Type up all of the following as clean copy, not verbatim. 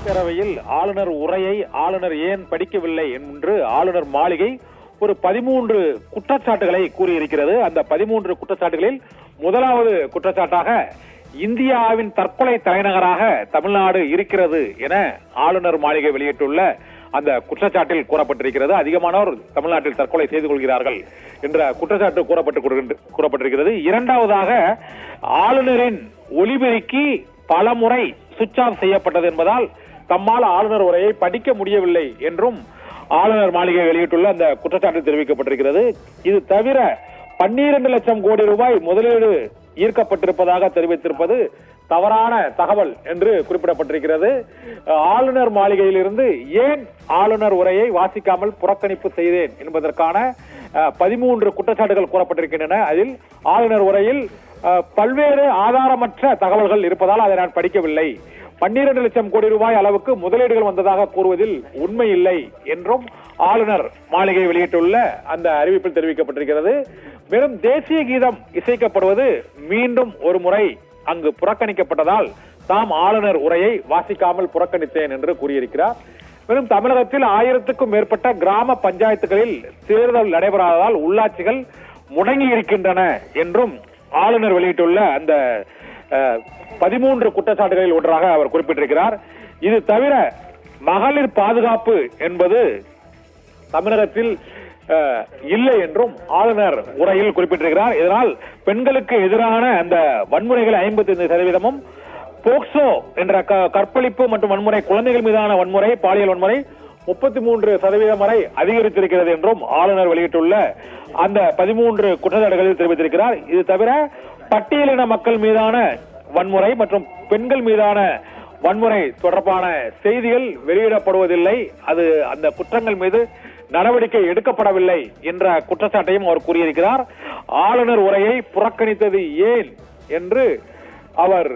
பேரவையில் ஆளுநர் உரையை ஆளுநர் ஏன் படிக்கவில்லை என்று ஆளுநர் மாளிகை ஒரு 13 குற்றச்சாட்டுகளை கூறியிருக்கிறது. அந்த 13 குற்றச்சாட்டுகளில் முதலாவது குற்றச்சாட்டாக இந்தியாவின் தற்கொலை தலைநகராக தமிழ்நாடு இருக்கிறது என ஆளுநர் மாளிகை வெளியிட்டுள்ள அந்த குற்றச்சாட்டில் கூறப்பட்டிருக்கிறது. அதிகமானோர் தமிழ்நாட்டில் தற்கொலை செய்து கொள்கிறார்கள் என்ற குற்றச்சாட்டு கூறப்பட்டிருக்கிறது. இரண்டாவதாக ஆளுநரின் ஒலிபெருக்கி பலமுறை சுவிட்ச் ஆஃப் செய்யப்பட்டது என்பதால் தம்மால் ஆளுநர் உரையை படிக்க முடியவில்லை என்றும் ஆளுநர் மாளிகை வெளியிட்டுள்ள அந்த குற்றச்சாட்டில் தெரிவிக்கப்பட்டிருக்கிறது. இது தவிர 12 லட்சம் கோடி ரூபாய் முதலீடு ஈர்க்கப்பட்டிருப்பதாக தெரிவித்திருப்பது தவறான தகவல் என்று குறிப்பிடப்பட்டிருக்கிறது. ஆளுநர் மாளிகையிலிருந்து ஏன் ஆளுநர் உரையை வாசிக்காமல் புறக்கணிப்பு செய்தேன் என்பதற்கான 13 குற்றச்சாட்டுகள் கூறப்பட்டிருக்கின்றன. அதில் ஆளுநர் உரையில் பல்வேறு ஆதாரமற்ற தகவல்கள் இருப்பதால் அதை நான் படிக்கவில்லை, 12 லட்சம் கோடி ரூபாய் அளவுக்கு முதலீடுகள் வந்ததாக கூறுவதில் உண்மை இல்லை என்றும் ஆளுநர் மாளிகை வெளியிட்டுள்ள அந்த அறிவிப்பில் தெரிவிக்கப்பட்டிருக்கிறது. மேலும் தேசிய கீதம் இசைக்கப்படுவது மீண்டும் ஒரு முறை அங்கு புறக்கணிக்கப்பட்டதால் தாம் ஆளுநர் உரையை வாசிக்காமல் புறக்கணித்தேன் என்று கூறியிருக்கிறார். மேலும் தமிழகத்தில் 1000க்கும் மேற்பட்ட கிராம பஞ்சாயத்துகளில் தேர்தல் நடைபெறாததால் உள்ளாட்சிகள் முடங்கி இருக்கின்றன என்றும் ஆளுநர் வெளியிட்டுள்ள அந்த 13 குற்றச்சாட்டுகளில் ஒன்றாக அவர் குறிப்பிட்டிருக்கிறார். இது தவிர மகளிர் பாதுகாப்பு என்பது தமிழகத்தில் இல்லை என்றும் ஆளுநர் உரையில் குறிப்பிட்டிருக்கிறார். இதனால் பெண்களுக்கு எதிரான அந்த வன்முறைகள் 55%, போக்சோ என்ற கற்பழிப்பு மற்றும் வன்முறை, குழந்தைகள் மீதான வன்முறை, பாலியல் வன்முறை 33% வரை அதிகரித்திருக்கிறது என்றும் ஆளுநர் வெளியிட்டுள்ள அந்த 13 குற்றச்சாட்டுகளில் தெரிவித்திருக்கிறார். இது தவிர பட்டியலின மக்கள் மீதான வன்முறை மற்றும் பெண்கள் மீதான வன்முறை தொடர்பான செய்திகள் வெளியிடப்படுவதில்லை, அது அந்த குற்றங்கள் மீது நடவடிக்கை எடுக்கப்படவில்லை என்ற குற்றச்சாட்டையும் அவர் கூறியிருக்கிறார். ஆளுநர் உரையை புறக்கணித்தது ஏன் என்று அவர்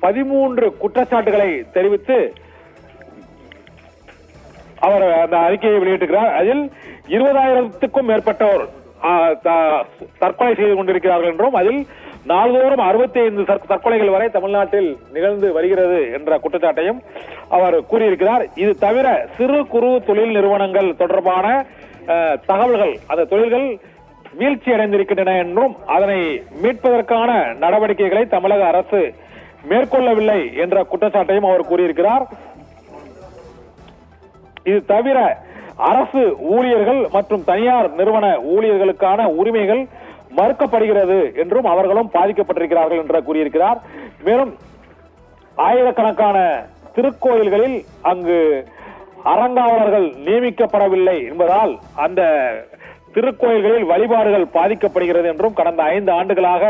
13 குற்றச்சாட்டுகளை தெரிவித்து அவர் அந்த அறிக்கையை வெளியிட்டிருக்கிறார். அதில் 20,000க்கும் மேற்பட்டோர் தற்கொலை செய்து கொண்டிருக்கிறார்கள் என்றும் அதில் நாள்தோறும் 65 தற்கொலைகள் வரை தமிழ்நாட்டில் நிகழ்ந்து வருகிறது என்ற குற்றச்சாட்டையும் அவர் கூறியிருக்கிறார். இது தவிர சிறு குறு தொழில் நிறுவனங்கள் தொடர்பான தகவல்கள், அந்த தொழில்கள் வீழ்ச்சி அடைந்திருக்கின்றன என்றும் அதனை மீட்பதற்கான நடவடிக்கைகளை தமிழக அரசு மேற்கொள்ளவில்லை என்ற குற்றச்சாட்டையும் அவர் கூறியிருக்கிறார். இது தவிர அரசு ஊழியர்கள் மற்றும் தனியார் நிறுவன ஊழியர்களுக்கான உரிமைகள் மறுக்கப்படுகிறது என்றும் அவர்களும் பாதிக்கப்பட்டிருக்கிறார்கள் என்று கூறியிருக்கிறார். மேலும் ஆயிரக்கணக்கான திருக்கோயில்களில் அங்கு அறங்காவலர்கள் நியமிக்கப்படவில்லை என்பதால் அந்த திருக்கோயில்களில் வழிபாடுகள் பாதிக்கப்படுகிறது என்றும் கடந்த 5 ஆண்டுகளாக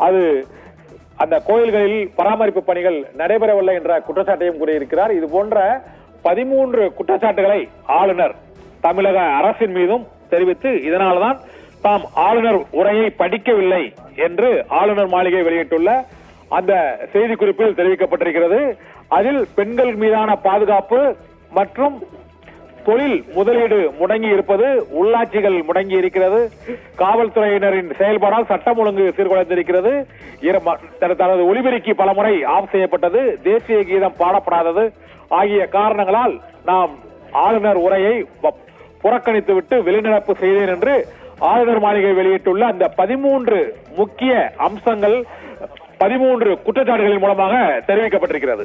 அது அந்த கோயில்களில் பராமரிப்பு பணிகள் நடைபெறவில்லை என்ற குற்றச்சாட்டையும் கூறியிருக்கிறார். இது போன்ற 13 குற்றச்சாட்டுகளை ஆளுநர் தமிழக அரசின் மீதும் தெரிவித்து இதனால்தான் தாம் ஆளுநர் உரையை படிக்கவில்லை என்று ஆளுநர் மாளிகை வெளியிட்டுள்ள அந்த செய்திக்குறிப்பில் தெரிவிக்கப்பட்டிருக்கிறது. அதில் பெண்கள் மீதான பாதுகாப்பு மற்றும் தொழில் முதலீடு முடங்கி இருப்பது, உள்ளாட்சிகள் முடங்கி இருக்கிறது, காவல்துறையினரின் செயல்பாடால் சட்டம் ஒழுங்கு சீர்குலைந்திருக்கிறது, தனது ஒலிபெருக்கி பலமுறை ஆஃப் செய்யப்பட்டது, தேசிய கீதம் பாடப்படாதது ஆகிய காரணங்களால் நாம் ஆளுநர் உரையை புறக்கணித்துவிட்டு வெளிநடப்பு செய்தேன் என்று ஆளுநர் மாளிகை வெளியிட்டுள்ள அந்த 13 முக்கிய அம்சங்கள் 13 குற்றச்சாட்டுகளின் மூலமாக தெரிவிக்கப்பட்டிருக்கிறது.